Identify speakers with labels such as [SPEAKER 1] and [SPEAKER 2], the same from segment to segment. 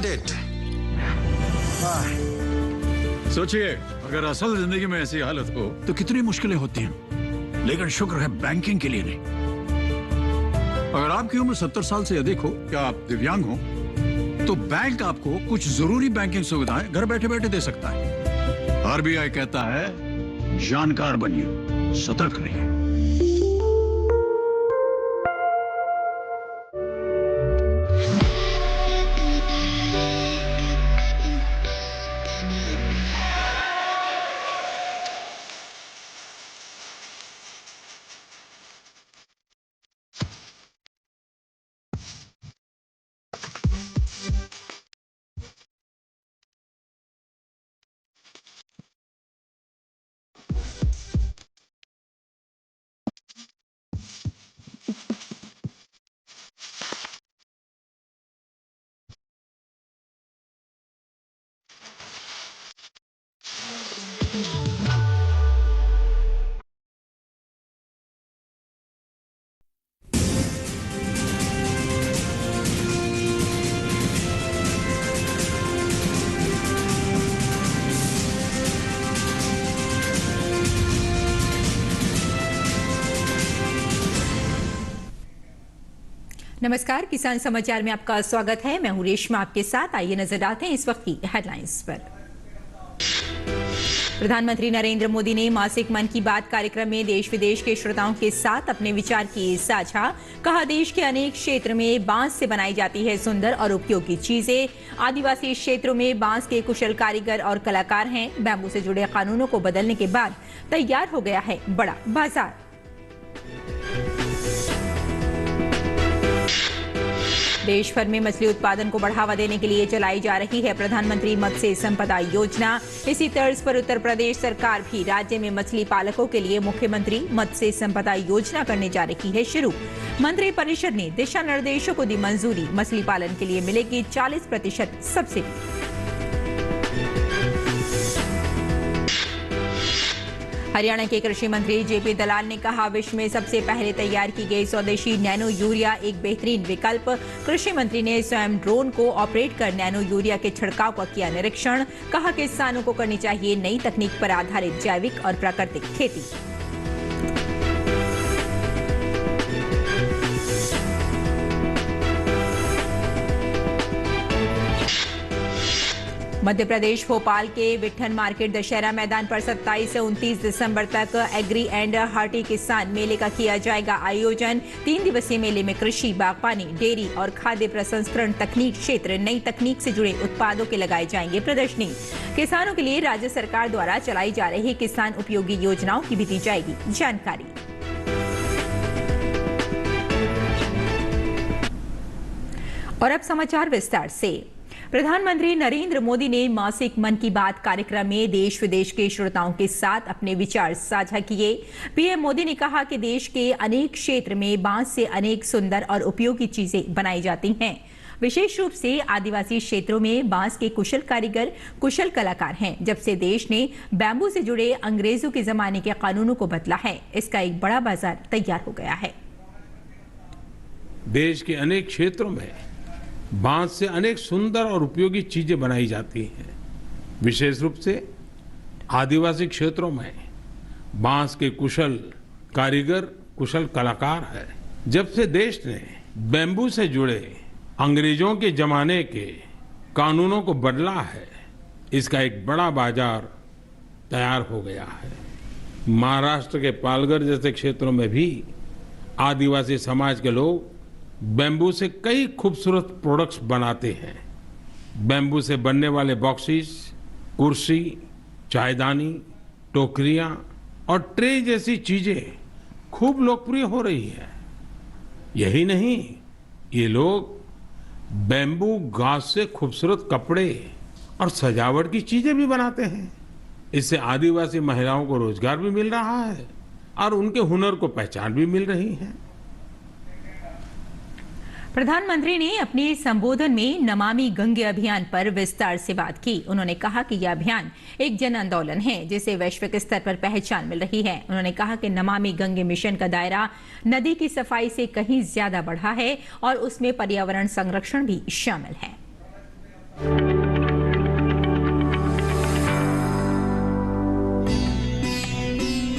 [SPEAKER 1] had it.
[SPEAKER 2] सोचिए, अगर असल जिंदगी में ऐसी हालत हो तो कितनी मुश्किलें होती हैं, लेकिन शुक्र है बैंकिंग के लिए नहीं। अगर आपकी उम्र 70 साल से अधिक हो या आप दिव्यांग हो तो बैंक आपको कुछ जरूरी बैंकिंग सुविधाएं घर बैठे बैठे दे सकता है। आरबीआई कहता है जानकार बनिए, सतर्क रहिए।
[SPEAKER 3] नमस्कार, किसान समाचार में आपका स्वागत है। मैं हूं रेशमा आपके साथ। आइए नजर डालते हैं इस वक्त की हेडलाइंस पर। प्रधानमंत्री नरेंद्र मोदी ने मासिक मन की बात कार्यक्रम में देश विदेश के श्रोताओं के साथ अपने विचार किए साझा। कहा, देश के अनेक क्षेत्र में बांस से बनाई जाती है सुंदर और उपयोगी चीजें। आदिवासी क्षेत्रों में बांस के कुशल कारीगर और कलाकार हैं। बैम्बू से जुड़े कानूनों को बदलने के बाद तैयार हो गया है बड़ा बाजार। देश भर में मछली उत्पादन को बढ़ावा देने के लिए चलाई जा रही है प्रधानमंत्री मत्स्य संपदा योजना। इसी तर्ज पर उत्तर प्रदेश सरकार भी राज्य में मछली पालकों के लिए मुख्यमंत्री मत्स्य संपदा योजना करने जा रही है शुरू। मंत्री परिषद ने दिशा निर्देशों को दी मंजूरी। मछली पालन के लिए मिलेगी 40% सब्सिडी। हरियाणा के कृषि मंत्री जेपी दलाल ने कहा, विश्व में सबसे पहले तैयार की गई स्वदेशी नैनो यूरिया एक बेहतरीन विकल्प। कृषि मंत्री ने स्वयं ड्रोन को ऑपरेट कर नैनो यूरिया के छिड़काव का किया निरीक्षण। कहा, किसानों को करनी चाहिए नई तकनीक पर आधारित जैविक और प्राकृतिक खेती। मध्य प्रदेश भोपाल के विट्ठन मार्केट दशहरा मैदान पर 27 से 29 दिसंबर तक एग्री एंड हार्टी किसान मेले का किया जाएगा आयोजन। 3 दिवसीय मेले में कृषि, बागवानी, डेयरी और खाद्य प्रसंस्करण तकनीक क्षेत्र नई तकनीक से जुड़े उत्पादों के लगाए जाएंगे प्रदर्शनी। किसानों के लिए राज्य सरकार द्वारा चलाई जा रही किसान उपयोगी योजनाओं की भी दी जाएगी जानकारी। और अब समाचार विस्तार से। प्रधानमंत्री नरेंद्र मोदी ने मासिक मन की बात कार्यक्रम में देश विदेश के श्रोताओं के साथ अपने विचार साझा किए। पीएम मोदी ने कहा कि देश के अनेक क्षेत्र में बांस से अनेक सुंदर और उपयोगी चीजें बनाई जाती हैं। विशेष रूप से आदिवासी क्षेत्रों में बांस के कुशल कारीगर, कुशल कलाकार हैं। जब से देश ने बैम्बू से जुड़े अंग्रेजों के जमाने के कानूनों को बदला है, इसका एक बड़ा बाजार तैयार हो गया है।
[SPEAKER 4] देश के अनेक क्षेत्रों में बांस से अनेक सुंदर और उपयोगी चीजें बनाई जाती हैं। विशेष रूप से आदिवासी क्षेत्रों में बांस के कुशल कारीगर, कुशल कलाकार है। जब से देश ने बैम्बू से जुड़े अंग्रेजों के जमाने के कानूनों को बदला है, इसका एक बड़ा बाजार तैयार हो गया है। महाराष्ट्र के पालघर जैसे क्षेत्रों में भी आदिवासी समाज के लोग बैम्बू से कई खूबसूरत प्रोडक्ट्स बनाते हैं। बैम्बू से बनने वाले बॉक्सेस, कुर्सी, चायदानी, टोकरियां और ट्रे जैसी चीजें खूब लोकप्रिय हो रही है। यही नहीं, ये लोग बैम्बू घास से खूबसूरत कपड़े और सजावट की चीजें भी बनाते हैं। इससे आदिवासी महिलाओं को रोजगार भी मिल रहा है और उनके हुनर को पहचान भी मिल रही है।
[SPEAKER 3] प्रधानमंत्री ने अपने संबोधन में नमामि गंगे अभियान पर विस्तार से बात की। उन्होंने कहा कि यह अभियान एक जन आंदोलन है जिसे वैश्विक स्तर पर पहचान मिल रही है। उन्होंने कहा कि नमामि गंगे मिशन का दायरा नदी की सफाई से कहीं ज्यादा बढ़ा है और उसमें पर्यावरण संरक्षण भी शामिल है।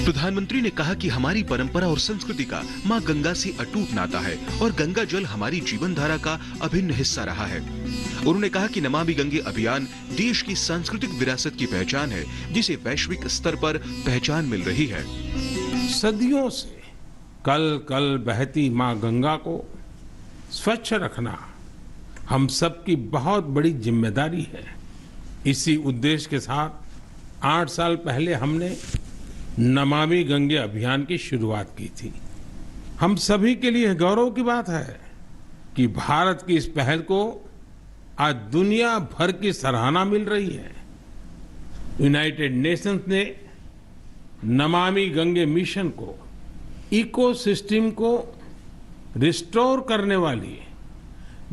[SPEAKER 1] प्रधानमंत्री ने कहा कि हमारी परंपरा और संस्कृति का मां गंगा से अटूट नाता है और गंगा जल हमारी जीवन धारा का अभिन्न हिस्सा रहा है। उन्होंने कहा कि नमामि गंगे अभियान देश की सांस्कृतिक विरासत की पहचान है, जिसे वैश्विक स्तर पर पहचान मिल रही है।
[SPEAKER 4] सदियों से कल कल बहती मां गंगा को स्वच्छ रखना हम सबकी बहुत बड़ी जिम्मेदारी है। इसी उद्देश्य के साथ 8 साल पहले हमने नमामि गंगे अभियान की शुरुआत की थी। हम सभी के लिए गौरव की बात है कि भारत की इस पहल को आज दुनिया भर की सराहना मिल रही है। यूनाइटेड नेशंस ने नमामि गंगे मिशन को इकोसिस्टम को रिस्टोर करने वाली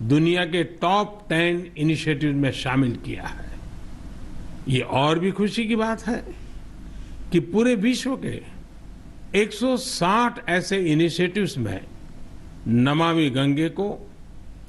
[SPEAKER 4] दुनिया के टॉप 10 इनिशिएटिव में शामिल किया है। ये और भी खुशी की बात है कि पूरे विश्व के 160 ऐसे इनिशिएटिव्स में नमामि गंगे को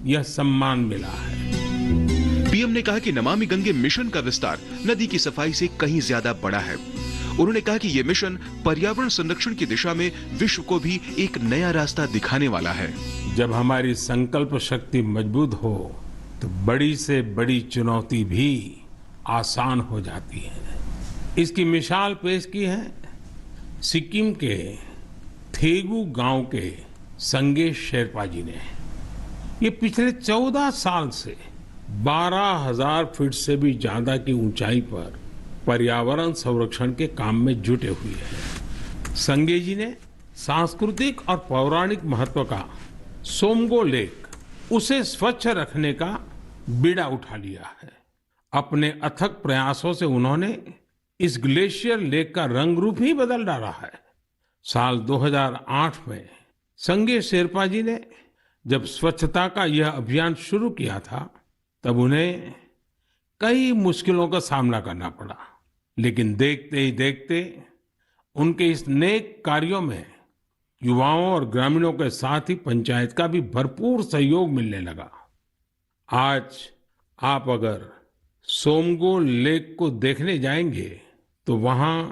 [SPEAKER 4] यह सम्मान मिला है।
[SPEAKER 1] पीएम ने कहा कि नमामि गंगे मिशन का विस्तार नदी की सफाई से कहीं ज्यादा बड़ा है। उन्होंने कहा कि ये मिशन पर्यावरण संरक्षण की दिशा में विश्व को भी एक नया रास्ता दिखाने वाला है।
[SPEAKER 4] जब हमारी संकल्प शक्ति मजबूत हो तो बड़ी से बड़ी चुनौती भी आसान हो जाती है। इसकी मिसाल पेश की है सिक्किम के थेगू गांव के संगे शेरपा जी ने। ये पिछले 14 साल से 12,000 फीट से भी ज्यादा की ऊंचाई पर पर्यावरण संरक्षण के काम में जुटे हुए हैं। संगे जी ने सांस्कृतिक और पौराणिक महत्व का सोमगो लेक उसे स्वच्छ रखने का बीड़ा उठा लिया है। अपने अथक प्रयासों से उन्होंने इस ग्लेशियर लेक का रंग रूप ही बदल डाला है। साल 2008 में संगे शेरपा जी ने जब स्वच्छता का यह अभियान शुरू किया था तब उन्हें कई मुश्किलों का सामना करना पड़ा, लेकिन देखते ही देखते उनके इस नेक कार्यों में युवाओं और ग्रामीणों के साथ ही पंचायत का भी भरपूर सहयोग मिलने लगा। आज आप अगर सोमगो लेक को देखने जाएंगे तो वहां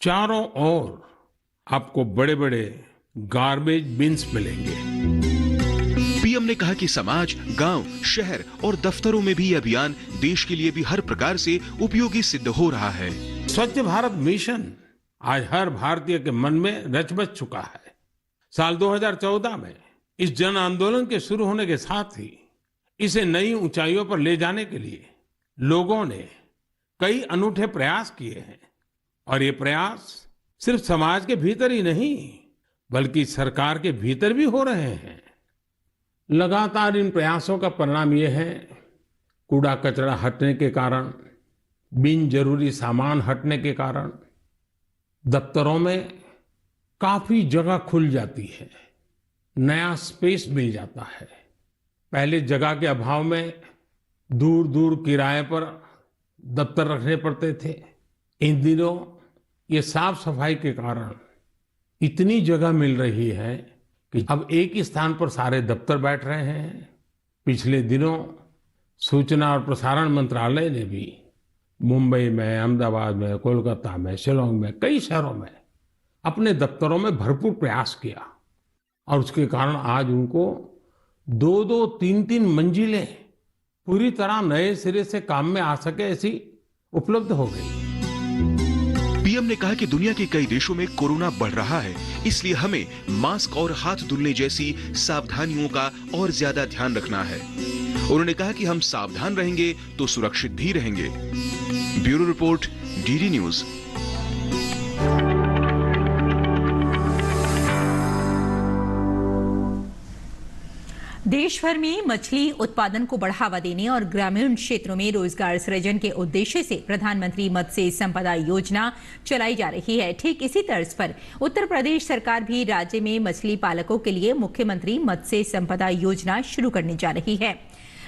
[SPEAKER 4] चारों ओर आपको बड़े बड़े गार्बेज बिन्स मिलेंगे।
[SPEAKER 1] पीएम ने कहा कि समाज, गांव, शहर और दफ्तरों में भी ये अभियान देश के लिए भी हर प्रकार से उपयोगी सिद्ध हो रहा है।
[SPEAKER 4] स्वच्छ भारत मिशन आज हर भारतीय के मन में रच बस चुका है। साल 2014 में इस जन आंदोलन के शुरू होने के साथ ही इसे नई ऊंचाइयों पर ले जाने के लिए लोगों ने कई अनूठे प्रयास किए हैं और ये प्रयास सिर्फ समाज के भीतर ही नहीं बल्कि सरकार के भीतर भी हो रहे हैं। लगातार इन प्रयासों का परिणाम ये है कूड़ा कचरा हटने के कारण, बिन जरूरी सामान हटने के कारण दफ्तरों में काफी जगह खुल जाती है, नया स्पेस मिल जाता है। पहले जगह के अभाव में दूर दूर किराए पर दफ्तर रखने पड़ते थे। इन दिनों ये साफ सफाई के कारण इतनी जगह मिल रही है कि अब एक ही स्थान पर सारे दफ्तर बैठ रहे हैं। पिछले दिनों सूचना और प्रसारण मंत्रालय ने भी मुंबई में, अहमदाबाद में, कोलकाता में, शिलोंग में, कई शहरों में अपने दफ्तरों में भरपूर प्रयास किया और उसके कारण आज उनको 2-2, 3-3 मंजिलें पूरी तरह नए सिरे से काम में आ सके ऐसी उपलब्ध हो गई।
[SPEAKER 1] पीएम ने कहा कि दुनिया के कई देशों में कोरोना बढ़ रहा है, इसलिए हमें मास्क और हाथ धुलने जैसी सावधानियों का और ज्यादा ध्यान रखना है। उन्होंने कहा कि हम सावधान रहेंगे तो सुरक्षित भी रहेंगे। Bureau report, DD news.
[SPEAKER 3] देश भर में मछली उत्पादन को बढ़ावा देने और ग्रामीण क्षेत्रों में रोजगार सृजन के उद्देश्य से प्रधानमंत्री मत्स्य संपदा योजना चलाई जा रही है। ठीक इसी तर्ज पर उत्तर प्रदेश सरकार भी राज्य में मछली पालकों के लिए मुख्यमंत्री मत्स्य संपदा योजना शुरू करने जा रही है।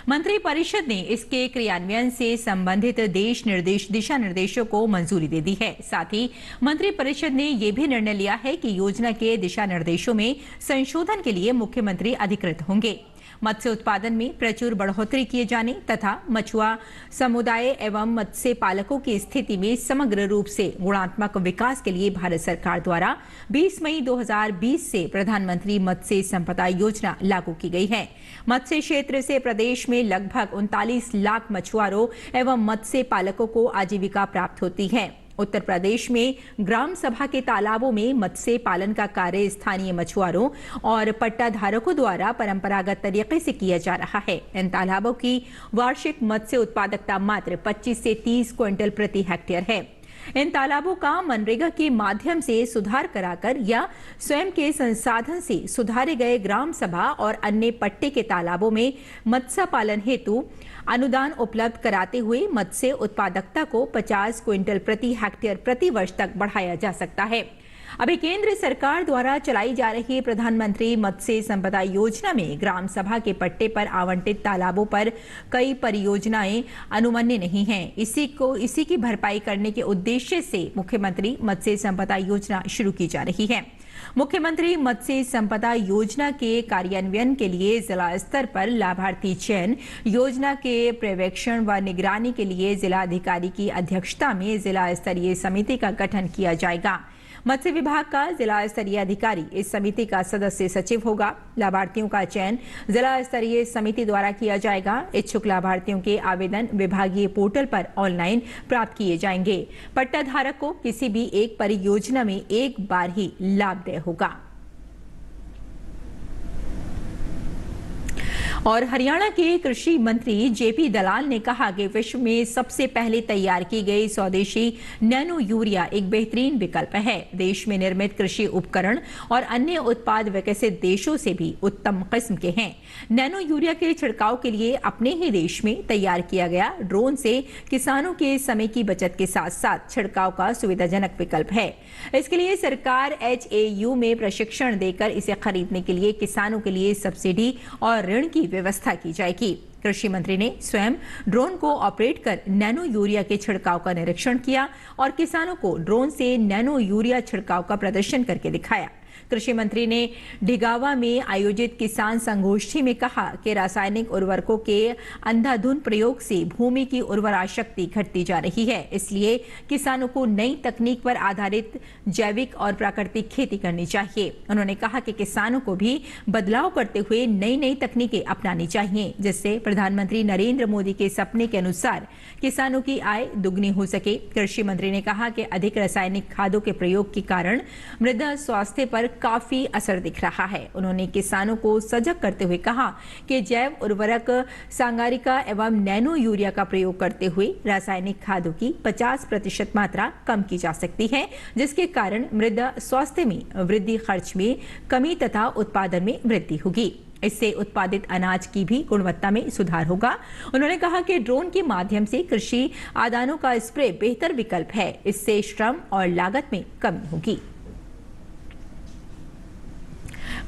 [SPEAKER 3] मंत्री परिषद ने इसके क्रियान्वयन से संबंधित दिशा निर्देशों को मंजूरी दे दी है। साथ ही मंत्री परिषद ने यह भी निर्णय लिया है कि योजना के दिशा निर्देशों में संशोधन के लिए मुख्यमंत्री अधिकृत होंगे। मत्स्य उत्पादन में प्रचुर बढ़ोतरी किए जाने तथा मछुआ समुदाय एवं मत्स्य पालकों की स्थिति में समग्र रूप से गुणात्मक विकास के लिए भारत सरकार द्वारा 20 मई 2020 से प्रधानमंत्री मत्स्य संपदा योजना लागू की गई है। मत्स्य क्षेत्र से प्रदेश में लगभग 39 लाख मछुआरों एवं मत्स्य पालकों को आजीविका प्राप्त होती है। उत्तर प्रदेश में ग्राम सभा के तालाबों में मत्स्य पालन का कार्य स्थानीय मछुआरों और पट्टाधारकों द्वारा परंपरागत तरीके से किया जा रहा है। इन तालाबों की वार्षिक मत्स्य उत्पादकता मात्र 25 से 30 क्विंटल प्रति हेक्टेयर है। इन तालाबों का मनरेगा के माध्यम से सुधार कराकर या स्वयं के संसाधन से सुधारे गए ग्राम सभा और अन्य पट्टे के तालाबों में मत्स्य पालन हेतु अनुदान उपलब्ध कराते हुए मत्स्य उत्पादकता को 50 क्विंटल प्रति हेक्टेयर प्रति वर्ष तक बढ़ाया जा सकता है। अभी केंद्र सरकार द्वारा चलाई जा रही प्रधानमंत्री मत्स्य संपदा योजना में ग्राम सभा के पट्टे पर आवंटित तालाबों पर कई परियोजनाएं अनुमन्य नहीं हैं। इसी की भरपाई करने के उद्देश्य से मुख्यमंत्री मत्स्य संपदा योजना शुरू की जा रही है। मुख्यमंत्री मत्स्य संपदा योजना के कार्यान्वयन के लिए जिला स्तर पर लाभार्थी चयन, योजना के पर्यवेक्षण व निगरानी के लिए जिला अधिकारी की अध्यक्षता में जिला स्तरीय समिति का गठन किया जाएगा। मत्स्य विभाग का जिला स्तरीय अधिकारी इस समिति का सदस्य सचिव होगा। लाभार्थियों का चयन जिला स्तरीय समिति द्वारा किया जाएगा। इच्छुक लाभार्थियों के आवेदन विभागीय पोर्टल पर ऑनलाइन प्राप्त किए जाएंगे। पट्टाधारक को किसी भी एक परियोजना में एक बार ही लाभदेय होगा। और हरियाणा के कृषि मंत्री जेपी दलाल ने कहा कि विश्व में सबसे पहले तैयार की गई स्वदेशी नैनो यूरिया एक बेहतरीन विकल्प है। देश में निर्मित कृषि उपकरण और अन्य उत्पाद विकसित देशों से भी उत्तम किस्म के हैं। नैनो यूरिया के छिड़काव के लिए अपने ही देश में तैयार किया गया ड्रोन से किसानों के समय की बचत के साथ साथ छिड़काव का सुविधाजनक विकल्प है। इसके लिए सरकार HAU में प्रशिक्षण देकर इसे खरीदने के लिए किसानों के लिए सब्सिडी और ऋण की व्यवस्था की जाएगी। कृषि मंत्री ने स्वयं ड्रोन को ऑपरेट कर नैनो यूरिया के छिड़काव का निरीक्षण किया और किसानों को ड्रोन से नैनो यूरिया छिड़काव का प्रदर्शन करके दिखाया। कृषि मंत्री ने ढिगावा में आयोजित किसान संगोष्ठी में कहा कि रासायनिक उर्वरकों के अंधाधुंध प्रयोग से भूमि की उर्वरा शक्ति घटती जा रही है। इसलिए किसानों को नई तकनीक पर आधारित जैविक और प्राकृतिक खेती करनी चाहिए। उन्होंने कहा कि किसानों को भी बदलाव करते हुए नई तकनीकें अपनानी चाहिए, जिससे प्रधानमंत्री नरेंद्र मोदी के सपने के अनुसार किसानों की आय दुगनी हो सके। कृषि मंत्री ने कहा कि अधिक रासायनिक खादों के प्रयोग के कारण मृदा स्वास्थ्य पर काफी असर दिख रहा है। उन्होंने किसानों को सजग करते हुए कहा कि जैव उर्वरक सांगारिका एवं नैनो यूरिया का प्रयोग करते हुए रासायनिक खादों की 50% मात्रा कम की जा सकती है, जिसके कारण मृदा स्वास्थ्य में वृद्धि, खर्च में कमी तथा उत्पादन में वृद्धि होगी। इससे उत्पादित अनाज की भी गुणवत्ता में सुधार होगा। उन्होंने कहा कि ड्रोन के माध्यम से कृषि आदानों का स्प्रे बेहतर विकल्प है। इससे श्रम और लागत में कमी होगी।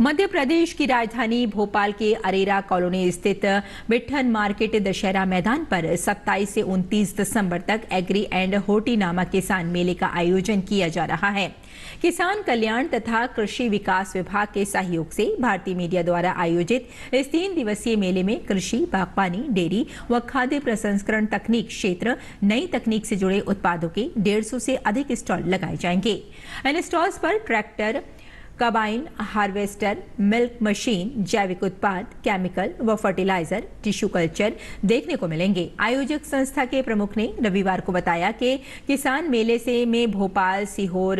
[SPEAKER 3] मध्य प्रदेश की राजधानी भोपाल के अरेरा कॉलोनी स्थित बिठन मार्केट दशहरा मैदान पर 27 से 29 दिसंबर तक एग्री एंड होर्टिनामा किसान मेले का आयोजन किया जा रहा है। किसान कल्याण तथा कृषि विकास विभाग के सहयोग से भारतीय मीडिया द्वारा आयोजित इस 3 दिवसीय मेले में कृषि, बागवानी, डेयरी व खाद्य प्रसंस्करण तकनीक क्षेत्र, नई तकनीक से जुड़े उत्पादों के 150 से अधिक स्टॉल लगाए जाएंगे। इन स्टॉल्स पर tractor, combine harvester, milk machine, जैविक उत्पाद, केमिकल व फर्टिलाइजर, टिश्यू कल्चर देखने को मिलेंगे। आयोजक संस्था के प्रमुख ने रविवार को बताया कि किसान मेले से में भोपाल, सीहोर,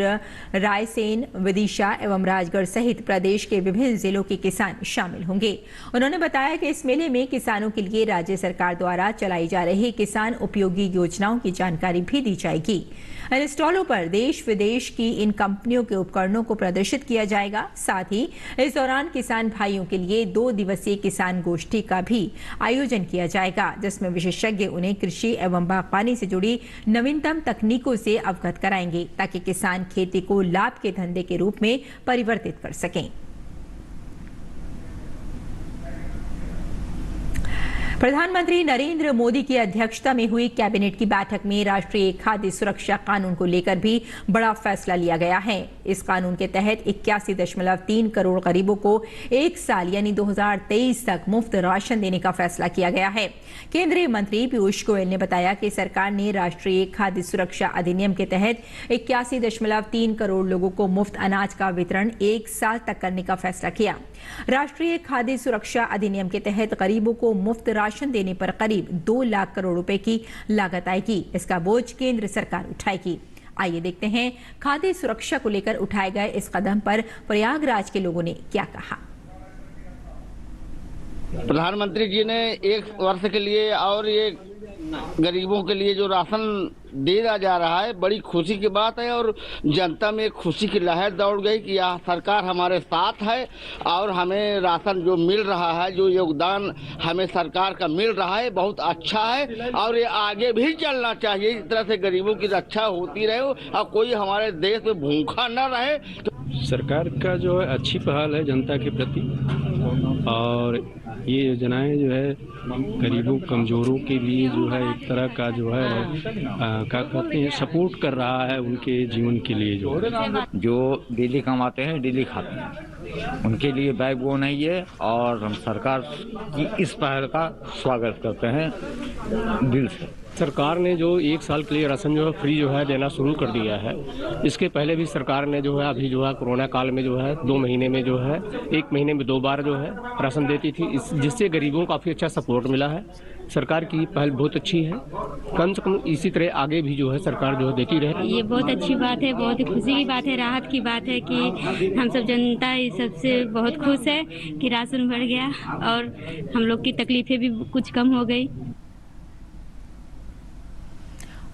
[SPEAKER 3] रायसेन, विदिशा एवं राजगढ़ सहित प्रदेश के विभिन्न जिलों के किसान शामिल होंगे। उन्होंने बताया कि इस मेले में किसानों के लिए राज्य सरकार द्वारा चलाई जा रही किसान उपयोगी योजनाओं की जानकारी भी दी जाएगी। इन स्टॉलों पर देश विदेश की इन कंपनियों के उपकरणों को प्रदर्शित किया जाएगा। साथ ही इस दौरान किसान भाइयों के लिए 2 दिवसीय किसान गोष्ठी का भी आयोजन किया जाएगा, जिसमें विशेषज्ञ उन्हें कृषि एवं बागवानी से जुड़ी नवीनतम तकनीकों से अवगत कराएंगे, ताकि किसान खेती को लाभ के धंधे के रूप में परिवर्तित कर सकें। प्रधानमंत्री नरेंद्र मोदी की अध्यक्षता में हुई कैबिनेट की बैठक में राष्ट्रीय खाद्य सुरक्षा कानून को लेकर भी बड़ा फैसला लिया गया है। इस कानून के तहत 81.3 करोड़ गरीबों को 1 साल यानी 2023 तक मुफ्त राशन देने का फैसला किया गया है। केंद्रीय मंत्री पीयूष गोयल ने बताया कि सरकार ने राष्ट्रीय खाद्य सुरक्षा अधिनियम के तहत 81.3 करोड़ लोगों को मुफ्त अनाज का वितरण 1 साल तक करने का फैसला किया। राष्ट्रीय खाद्य सुरक्षा अधिनियम के तहत गरीबों को मुफ्त राशन देने पर करीब 2 लाख करोड़ रुपए की लागत आएगी। इसका बोझ केंद्र सरकार उठाएगी। आइए देखते हैं खाद्य सुरक्षा को लेकर उठाए गए इस कदम पर प्रयागराज के लोगों ने क्या कहा।
[SPEAKER 5] प्रधानमंत्री जी ने 1 वर्ष के लिए और ये गरीबों के लिए जो राशन दिया जा रहा है, बड़ी खुशी की बात है और जनता में खुशी की लहर दौड़ गई कि यह सरकार हमारे साथ है और हमें राशन जो मिल रहा है, जो योगदान हमें सरकार का मिल रहा है, बहुत अच्छा है और ये आगे भी चलना चाहिए। इस तरह से गरीबों की रक्षा होती रहे और कोई हमारे देश में भूखा न रहे।
[SPEAKER 6] सरकार का जो है अच्छी पहल है जनता के प्रति और ये योजनाएं जो है गरीबों कमजोरों के लिए जो है एक तरह का जो है क्या कहते हैं सपोर्ट कर रहा है उनके जीवन के लिए।
[SPEAKER 7] जो डेली कमाते हैं डेली खाते हैं उनके लिए बैकबोन है ये और हम सरकार की इस पहल का स्वागत करते हैं दिल से।
[SPEAKER 6] सरकार ने जो 1 साल के लिए राशन जो है फ्री जो है देना शुरू कर दिया है। इसके पहले भी सरकार ने जो है अभी जो है कोरोना काल में जो है 2 महीने में जो है 1 महीने में 2 बार जो है राशन देती थी, जिससे गरीबों को काफ़ी अच्छा सपोर्ट मिला है। सरकार की पहल बहुत अच्छी है। कम से कम इसी तरह आगे भी जो है सरकार जो है देती रहे।
[SPEAKER 8] ये बहुत अच्छी बात है, बहुत ही खुशी की बात है, राहत की बात है कि हम सब जनता इस सबसे बहुत खुश है कि राशन बढ़ गया और हम लोग की तकलीफें भी कुछ कम हो गई।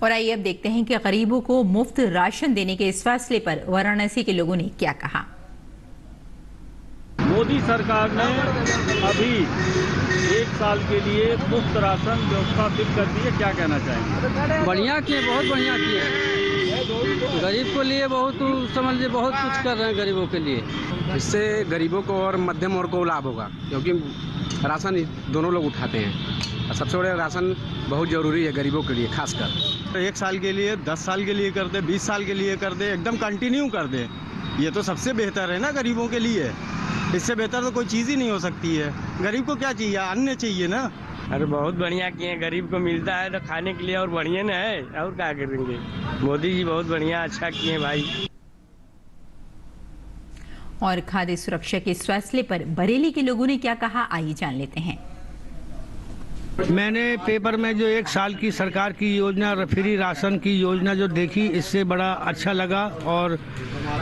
[SPEAKER 3] और आइए अब देखते हैं कि गरीबों को मुफ्त राशन देने के इस फैसले पर वाराणसी के लोगों ने क्या कहा।
[SPEAKER 9] मोदी सरकार ने अभी 1 साल के लिए मुफ्त राशन व्यवस्था फिर कर दी है, क्या कहना चाहेंगे?
[SPEAKER 10] बढ़िया किए, बहुत बढ़िया किए। गरीब को लिए बहुत समझ लीजिए बहुत कुछ कर रहे हैं गरीबों के लिए।
[SPEAKER 11] इससे गरीबों को और मध्यम वर्ग को लाभ होगा क्योंकि राशन दोनों लोग उठाते हैं। सबसे बड़ा राशन बहुत जरूरी है गरीबों के लिए खासकर।
[SPEAKER 9] 1 साल के लिए, 10 साल के लिए कर दे, 20 साल के लिए कर दे, एकदम कंटिन्यू कर दे, ये तो सबसे बेहतर है ना गरीबों के लिए। इससे बेहतर तो कोई चीज़ ही नहीं हो सकती है। गरीब को क्या चाहिए? अन्न चाहिए ना।
[SPEAKER 10] अरे बहुत बढ़िया किए, गरीब को मिलता है तो खाने के लिए और बढ़िया न है, और क्या करेंगे। मोदी जी बहुत बढ़िया अच्छा किए भाई।
[SPEAKER 3] और खाद्य सुरक्षा के इस फैसले पर बरेली के लोगों ने क्या कहा, आइए जान लेते हैं।
[SPEAKER 12] मैंने पेपर में जो 1 साल की सरकार की योजना फ्री राशन की योजना जो देखी, इससे बड़ा अच्छा लगा और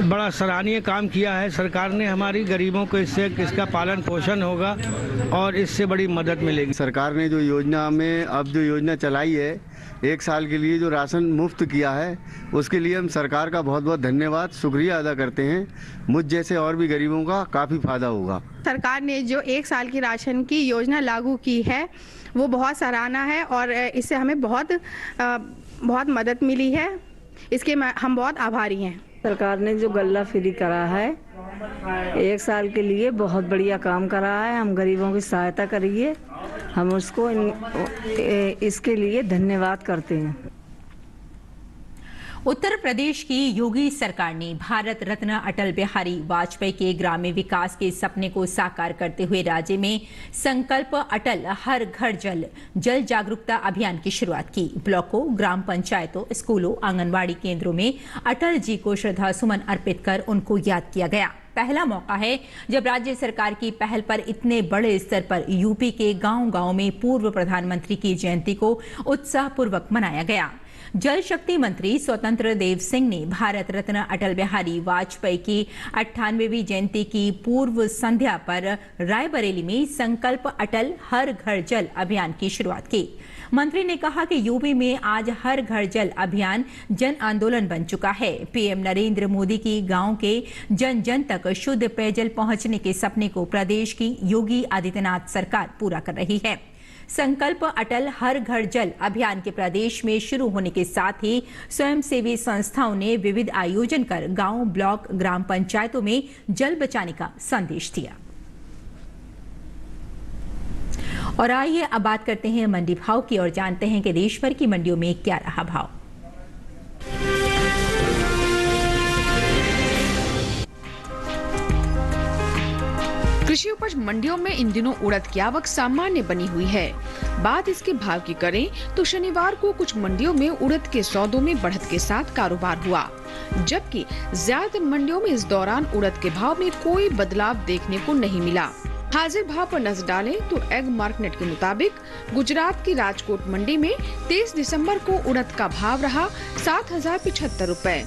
[SPEAKER 12] बड़ा सराहनीय काम किया है सरकार ने हमारी। गरीबों को इससे इसका पालन पोषण होगा और इससे बड़ी मदद मिलेगी।
[SPEAKER 13] सरकार ने जो योजना में अब जो योजना चलाई है 1 साल के लिए जो राशन मुफ्त किया है, उसके लिए हम सरकार का बहुत बहुत धन्यवाद शुक्रिया अदा करते हैं। मुझ जैसे और भी गरीबों का काफ़ी फायदा होगा।
[SPEAKER 14] सरकार ने जो 1 साल की राशन की योजना लागू की है वो बहुत सराहना है और इससे हमें बहुत मदद मिली है। इसके हम बहुत आभारी हैं।
[SPEAKER 15] सरकार ने जो गल्ला फ्री करा है 1 साल के लिए बहुत बढ़िया काम करा है। हम गरीबों की सहायता करिए, हम उसको इसके लिए धन्यवाद करते हैं।
[SPEAKER 3] उत्तर प्रदेश की योगी सरकार ने भारत रत्न अटल बिहारी वाजपेयी के ग्रामीण विकास के सपने को साकार करते हुए राज्य में संकल्प अटल हर घर जल जागरूकता अभियान की शुरुआत की। ब्लॉकों, ग्राम पंचायतों, स्कूलों, आंगनबाड़ी केंद्रों में अटल जी को श्रद्धा सुमन अर्पित कर उनको याद किया गया। पहला मौका है जब राज्य सरकार की पहल पर इतने बड़े स्तर पर यूपी के गांव-गांव में पूर्व प्रधानमंत्री की जयंती को उत्साहपूर्वक मनाया गया। जल शक्ति मंत्री स्वतंत्र देव सिंह ने भारत रत्न अटल बिहारी वाजपेयी की 98वीं जयंती की पूर्व संध्या पर रायबरेली में संकल्प अटल हर घर जल अभियान की शुरुआत की। मंत्री ने कहा कि यूपी में आज हर घर जल अभियान जन आंदोलन बन चुका है। पीएम नरेंद्र मोदी की गांव के जन जन तक शुद्ध पेयजल पहुंचने के सपने को प्रदेश की योगी आदित्यनाथ सरकार पूरा कर रही है। संकल्प अटल हर घर जल अभियान के प्रदेश में शुरू होने के साथ ही स्वयंसेवी संस्थाओं ने विविध आयोजन कर गांव, ब्लॉक, ग्राम पंचायतों में जल बचाने का संदेश दिया। और आइए अब बात करते हैं मंडी भाव की और जानते हैं कि देश भर की मंडियों में क्या रहा भाव।
[SPEAKER 16] कृषि उपज मंडियों में इन दिनों उड़द की आवक सामान्य बनी हुई है। बात इसके भाव की करें तो शनिवार को कुछ मंडियों में उड़द के सौदों में बढ़त के साथ कारोबार हुआ, जबकि ज्यादातर मंडियों में इस दौरान उड़द के भाव में कोई बदलाव देखने को नहीं मिला। हाजिर भाव पर नजर डालें तो एग मार्केट के मुताबिक गुजरात की राजकोट मंडी में 23 दिसंबर को उड़द का भाव रहा 7,075 रुपए।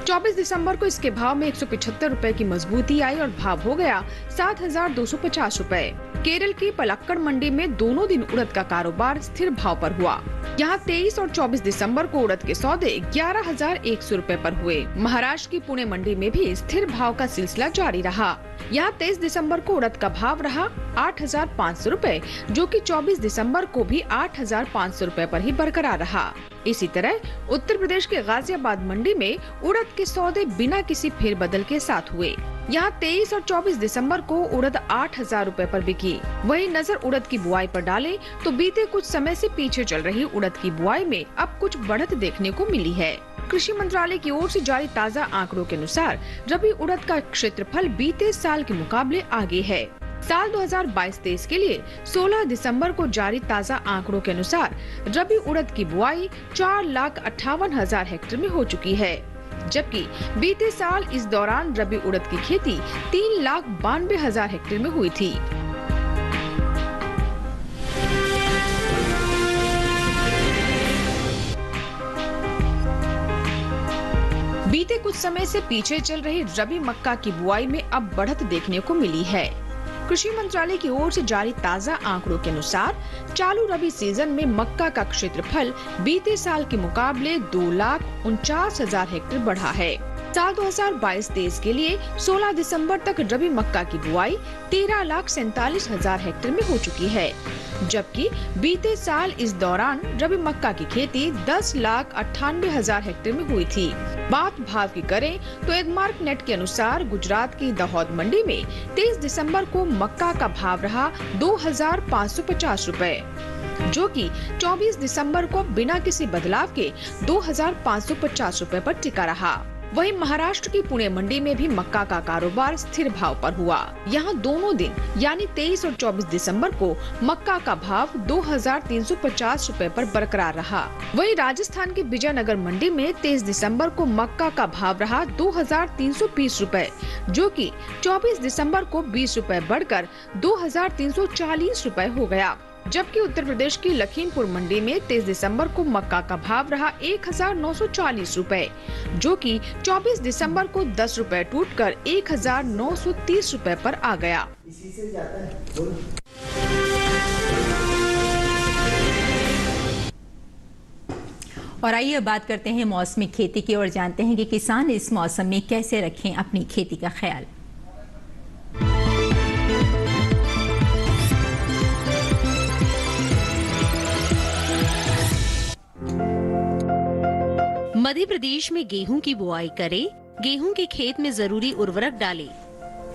[SPEAKER 16] 24 दिसंबर को इसके भाव में 175 रुपए की मजबूती आई और भाव हो गया 7,250 रुपए। केरल की पलक्कड़ मंडी में दोनों दिन उड़द का कारोबार स्थिर भाव पर हुआ। यहाँ 23 और 24 दिसंबर को उड़द के सौदे 11,100 रुपए पर हुए। महाराष्ट्र की पुणे मंडी में भी स्थिर भाव का सिलसिला जारी रहा। यहाँ 23 दिसंबर को उड़द का भाव रहा 8,500 रुपए, जो कि 24 दिसंबर को भी 8,500 रुपए पर ही बरकरार रहा। इसी तरह उत्तर प्रदेश के गाजियाबाद मंडी में उड़द के सौदे बिना किसी फेरबदल के साथ हुए। यहाँ 23 और 24 दिसंबर को उड़द 8,000 रुपए पर बिकी। वहीं नजर उड़द की बुआई पर डालें तो बीते कुछ समय से पीछे चल रही उड़द की बुआई में अब कुछ बढ़त देखने को मिली है। कृषि मंत्रालय की ओर से जारी ताज़ा आंकड़ों के अनुसार रबी उड़द का क्षेत्रफल बीते साल के मुकाबले आगे है। साल 2022-23 के लिए 16 दिसंबर को जारी ताज़ा आंकड़ों के अनुसार रबी उड़द की बुआई 4,58,000 हेक्टेयर में हो चुकी है, जबकि बीते साल इस दौरान रबी उड़द की खेती 3,92,000 हेक्टेयर में हुई थी। बीते कुछ समय से पीछे चल रही रबी मक्का की बुआई में अब बढ़त देखने को मिली है। कृषि मंत्रालय की ओर से जारी ताज़ा आंकड़ों के अनुसार चालू रबी सीजन में मक्का का क्षेत्रफल बीते साल के मुकाबले 2,49,000 हेक्टेयर बढ़ा है। साल 2022-23 के लिए 16 दिसंबर तक रबी मक्का की बुआई 13,47,000 हेक्टेयर में हो चुकी है, जबकि बीते साल इस दौरान रबी मक्का की खेती 10,98,000 हेक्टेयर में हुई थी। बात भाव की करें तो एगमार्क नेट के अनुसार गुजरात की दाहोद मंडी में 23 दिसंबर को मक्का का भाव रहा 2,550 रुपए, जो कि 24 दिसंबर को बिना किसी बदलाव के 2,550 रुपए पर टिका रहा। वहीं महाराष्ट्र की पुणे मंडी में भी मक्का का कारोबार स्थिर भाव पर हुआ। यहाँ दोनों दिन यानी 23 और 24 दिसंबर को मक्का का भाव 2,350 रुपए पर बरकरार रहा। वहीं राजस्थान के विजयनगर मंडी में 23 दिसंबर को मक्का का भाव रहा 2,320 रुपए, जो कि 24 दिसंबर को 20 रुपए बढ़कर 2,340 रुपए हो गया। जबकि उत्तर प्रदेश की लखीमपुर मंडी में 23 दिसंबर को मक्का का भाव रहा 1,940 रुपए, जो कि 24 दिसंबर को 10 रुपए टूटकर 1,930 रुपए पर आ गया।
[SPEAKER 3] और आइए बात करते हैं मौसमी खेती की और जानते हैं कि किसान इस मौसम में कैसे रखें अपनी खेती का ख्याल।
[SPEAKER 17] मध्य प्रदेश में गेहूं की बुआई करें। गेहूं के खेत में जरूरी उर्वरक डालें।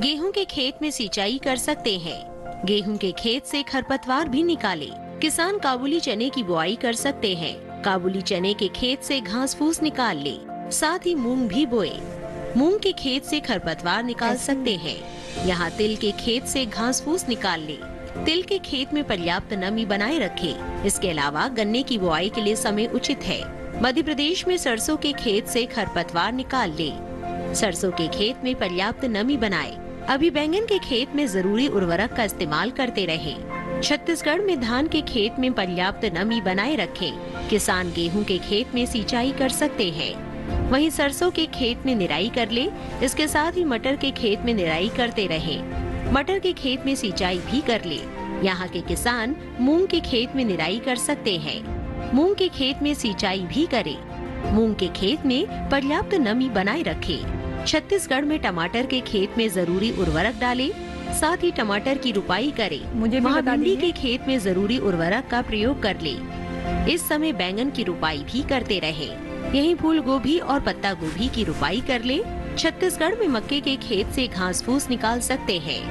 [SPEAKER 17] गेहूं के खेत में सिंचाई कर सकते हैं। गेहूं के खेत से खरपतवार भी निकालें। किसान काबुली चने की बुआई कर सकते हैं। काबुली चने के खेत से घास फूस निकाल ले। साथ ही मूंग भी बोए। मूंग के खेत से खरपतवार निकाल सकते हैं। यहाँ तिल के खेत से घास फूस निकाल ले। तिल के खेत में पर्याप्त नमी बनाए रखें। इसके अलावा गन्ने की बुआई के लिए समय उचित है। मध्य प्रदेश में सरसों के खेत से खरपतवार निकाल ले। सरसों के खेत में पर्याप्त नमी बनाए। अभी बैंगन के खेत में जरूरी उर्वरक का इस्तेमाल करते रहें। छत्तीसगढ़ में धान के खेत में पर्याप्त नमी बनाए रखें। किसान गेहूं के खेत में सिंचाई कर सकते हैं। वहीं सरसों के खेत में निराई कर ले। इसके साथ ही मटर के खेत में निराई करते रहें। मटर के खेत में सिंचाई भी कर ले। यहाँ के किसान मूंग के खेत में निराई कर सकते हैं। मूंग के खेत में सिंचाई भी करें। मूंग के खेत में पर्याप्त नमी बनाए रखें। छत्तीसगढ़ में टमाटर के खेत में जरूरी उर्वरक डालें। साथ ही टमाटर की रुपाई करें। वहाँ भिंडी के खेत में जरूरी उर्वरक का प्रयोग कर लें। इस समय बैंगन की रुपाई भी करते रहें। यहीं फूल गोभी और पत्ता गोभी की रुपाई कर ले। छत्तीसगढ़ में मक्के के खेत से घास फूस निकाल सकते हैं।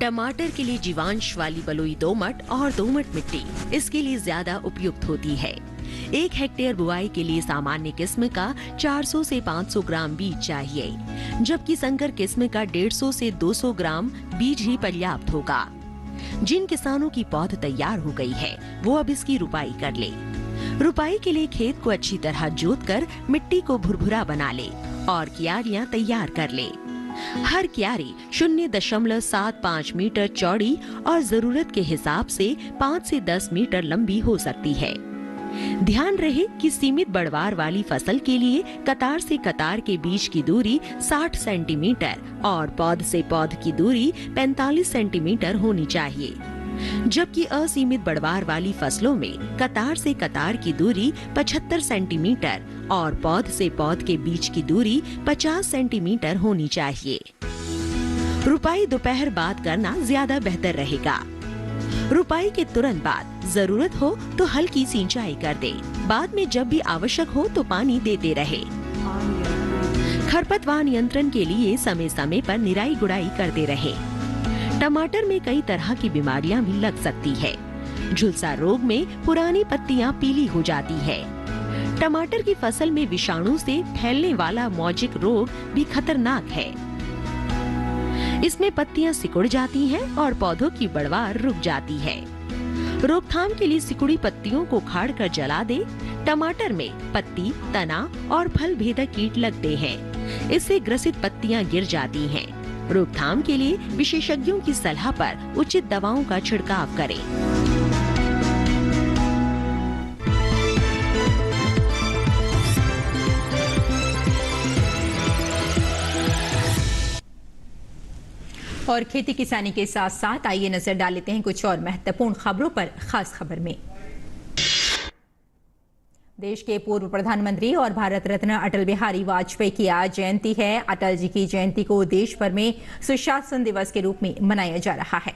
[SPEAKER 17] टमाटर के लिए जीवांश वाली बलुई दोमट और दोमट मिट्टी इसके लिए ज्यादा उपयुक्त होती है। 1 हेक्टेयर बुआई के लिए सामान्य किस्म का 400 से 500 ग्राम बीज चाहिए, जबकि संकर किस्म का 150 से 200 ग्राम बीज ही पर्याप्त होगा। जिन किसानों की पौध तैयार हो गई है वो अब इसकी रुपाई कर ले। रुपाई के लिए खेत को अच्छी तरह जोतकर मिट्टी को भुरभुरा बना ले और क्यारियां तैयार कर ले। हर क्यारी 0.75 मीटर चौड़ी और जरूरत के हिसाब से 5 से 10 मीटर लंबी हो सकती है। ध्यान रहे कि सीमित बढ़वार वाली फसल के लिए कतार से कतार के बीच की दूरी 60 सेंटीमीटर और पौध से पौध की दूरी 45 सेंटीमीटर होनी चाहिए, जबकि असीमित बढ़वार वाली फसलों में कतार से कतार की दूरी 75 सेंटीमीटर और पौध से पौध के बीच की दूरी 50 सेंटीमीटर होनी चाहिए। रुपाई दोपहर बाद करना ज्यादा बेहतर रहेगा। रुपाई के तुरंत बाद जरूरत हो तो हल्की सिंचाई कर दे। बाद में जब भी आवश्यक हो तो पानी देते रहे। खरपतवार नियंत्रण के लिए समय समय पर निराई गुड़ाई करते रहे। टमाटर में कई तरह की बीमारियां भी लग सकती है। झुलसा रोग में पुरानी पत्तियां पीली हो जाती है। टमाटर की फसल में विषाणु से फैलने वाला मौजिक रोग भी खतरनाक है। इसमें पत्तियां सिकुड़ जाती हैं और पौधों की बढ़वार रुक जाती है। रोकथाम के लिए सिकुड़ी पत्तियों को उखाड़ कर जला दे। टमाटर में पत्ती, तना और फल भेदक कीट लगते हैं। इससे ग्रसित पत्तियां गिर जाती हैं। रोकथाम के लिए विशेषज्ञों की सलाह पर उचित दवाओं का छिड़काव करें।
[SPEAKER 3] और खेती किसानी के साथ साथ आइए नजर डाल लेते हैं कुछ और महत्वपूर्ण खबरों पर। खास खबर में देश के पूर्व प्रधानमंत्री और भारत रत्न अटल बिहारी वाजपेयी की आज जयंती है। अटल जी की जयंती को देश भर में सुशासन दिवस के रूप में मनाया जा रहा है।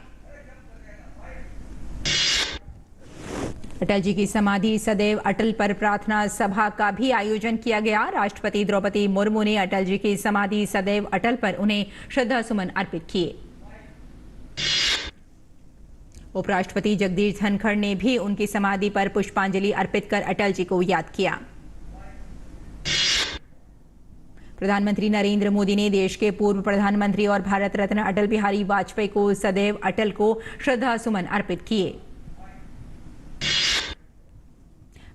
[SPEAKER 3] अटल जी की समाधि सदैव अटल पर प्रार्थना सभा का भी आयोजन किया गया। राष्ट्रपति द्रौपदी मुर्मू ने अटल जी की समाधि सदैव अटल पर उन्हें श्रद्धा सुमन अर्पित किए। उपराष्ट्रपति जगदीप धनखड़ ने भी उनकी समाधि पर पुष्पांजलि अर्पित कर अटल जी को याद किया। प्रधानमंत्री नरेंद्र मोदी ने देश के पूर्व प्रधानमंत्री और भारत रत्न अटल बिहारी वाजपेयी को सदैव अटल को श्रद्धा सुमन अर्पित किए।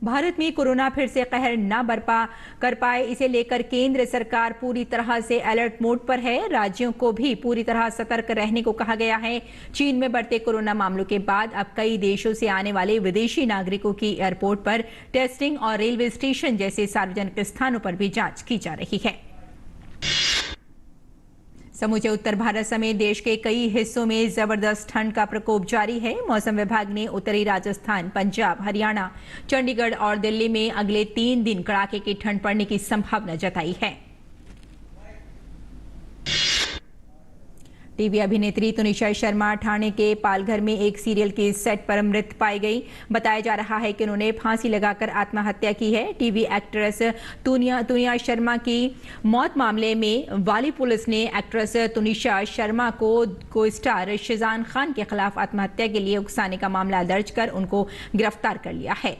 [SPEAKER 3] भारत में कोरोना फिर से कहर न बरपा कर पाए, इसे लेकर केंद्र सरकार पूरी तरह से अलर्ट मोड पर है। राज्यों को भी पूरी तरह सतर्क रहने को कहा गया है। चीन में बढ़ते कोरोना मामलों के बाद अब कई देशों से आने वाले विदेशी नागरिकों की एयरपोर्ट पर टेस्टिंग और रेलवे स्टेशन जैसे सार्वजनिक स्थानों पर भी जांच की जा रही है। समूचे उत्तर भारत समेत देश के कई हिस्सों में जबरदस्त ठंड का प्रकोप जारी है। मौसम विभाग ने उत्तरी राजस्थान, पंजाब, हरियाणा, चंडीगढ़ और दिल्ली में अगले 3 दिन कड़ाके की ठंड पड़ने की संभावना जताई है। टीवी अभिनेत्री तुनिशा शर्मा ठाणे के पालघर में एक सीरियल के सेट पर मृत पाई गई। बताया जा रहा है कि उन्होंने फांसी लगाकर आत्महत्या की है। टीवी एक्ट्रेस तुनिया शर्मा की मौत मामले में वाली पुलिस ने एक्ट्रेस तुनिशा शर्मा को स्टार शिजान खान के खिलाफ आत्महत्या के लिए उकसाने का मामला दर्ज कर उनको गिरफ्तार कर लिया है।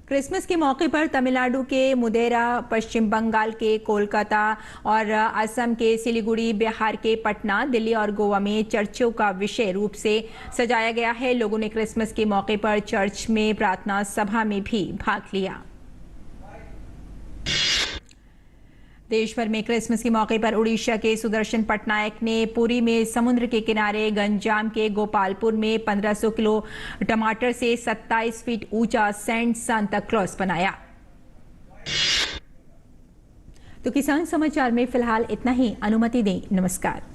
[SPEAKER 3] क्रिसमस के मौके पर तमिलनाडु के मुदेरा, पश्चिम बंगाल के कोलकाता और असम के सिलीगुड़ी, बिहार के पटना, दिल्ली और गोवा में चर्चों का विषय रूप से सजाया गया है। लोगों ने क्रिसमस के मौके पर चर्च में प्रार्थना सभा में भी भाग लिया। देश भर में क्रिसमस के मौके पर उड़ीसा के सुदर्शन पटनायक ने पुरी में समुद्र के किनारे गंजाम के गोपालपुर में 1500 किलो टमाटर से 27 फीट ऊंचा सेंट सांता क्लॉज बनाया। तो किसान समाचार में फिलहाल इतना ही। अनुमति दें। नमस्कार।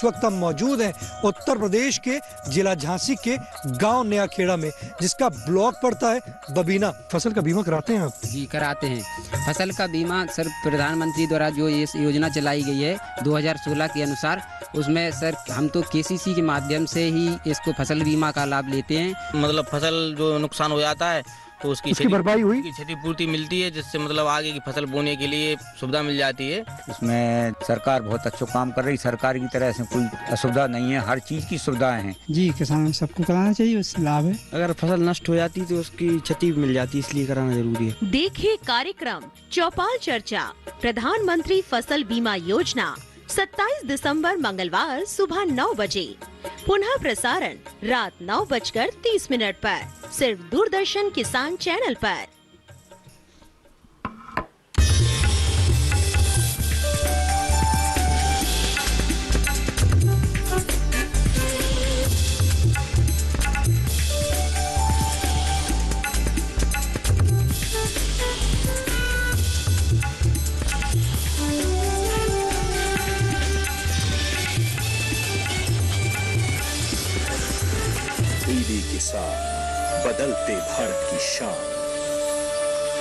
[SPEAKER 18] इस वक्त हम मौजूद हैं उत्तर प्रदेश के जिला झांसी के गांव नया खेड़ा में, जिसका ब्लॉक पड़ता है बबीना। फसल का बीमा कराते हैं आप?
[SPEAKER 19] जी कराते हैं। फसल का बीमा सर प्रधानमंत्री द्वारा जो ये योजना चलाई गई है 2016 के अनुसार, उसमें सर हम तो केसीसी के माध्यम से ही इसको फसल बीमा का लाभ लेते हैं।
[SPEAKER 20] मतलब फसल जो नुकसान हो जाता है तो उसकी
[SPEAKER 18] भरपाई हुई,
[SPEAKER 20] क्षतिपूर्ति मिलती है, जिससे मतलब आगे की फसल बोने के लिए सुविधा मिल जाती है।
[SPEAKER 7] इसमें सरकार बहुत अच्छा काम कर रही, सरकार की तरह से कोई असुविधा नहीं है, हर चीज की सुविधाएं हैं।
[SPEAKER 21] जी किसान सबको कराना चाहिए, उससे लाभ है।
[SPEAKER 10] अगर फसल नष्ट हो जाती तो उसकी क्षति मिल जाती, इसलिए कराना जरूरी है।
[SPEAKER 17] देखिए कार्यक्रम चौपाल चर्चा प्रधानमंत्री फसल बीमा योजना 27 दिसंबर मंगलवार सुबह 9 बजे, पुनः प्रसारण रात 9:30 पर सिर्फ दूरदर्शन किसान चैनल पर।
[SPEAKER 22] टीवी के साथ बदलते भारत की शान।